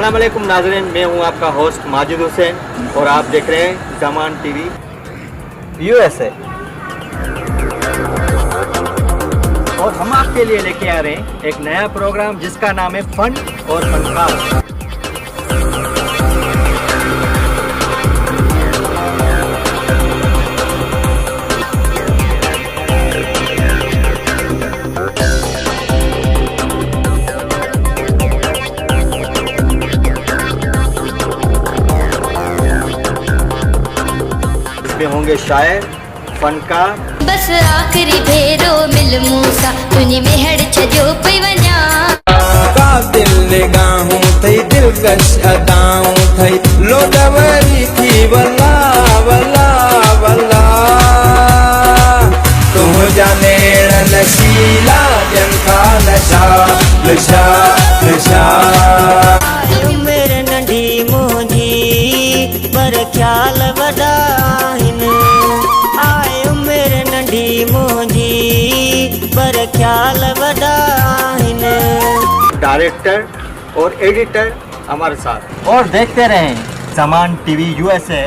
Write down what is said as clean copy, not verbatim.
अस्सलाम वालेकुम नाज़रीन, मैं हूं आपका होस्ट माजिद हुसैन और आप देख रहे हैं ज़मान टीवी USA। और हम आपके लिए लेके आ रहे हैं एक नया प्रोग्राम जिसका नाम है फन और फनकार। होंगे शायर, फनकार, बस आखिरी भेरो मिल मूसा तुनी मेहड़ छजो पवन्या कातिल निगाहूं थई दिलकश अदाऊं थई लोडवरी थी वल्ला वल्ला वल्ला तुम जाने नशीला जंखा नशा नशा नशा मेरे नंढी मुंहिंजी पर ख्याल वॾा आहिनि आयो मेरे नंढी मुंहिंजी पर ख्याल वॾा आहिनि। डायरेक्टर और एडिटर हमारे साथ और देखते रहें ज़मान टीवी USA।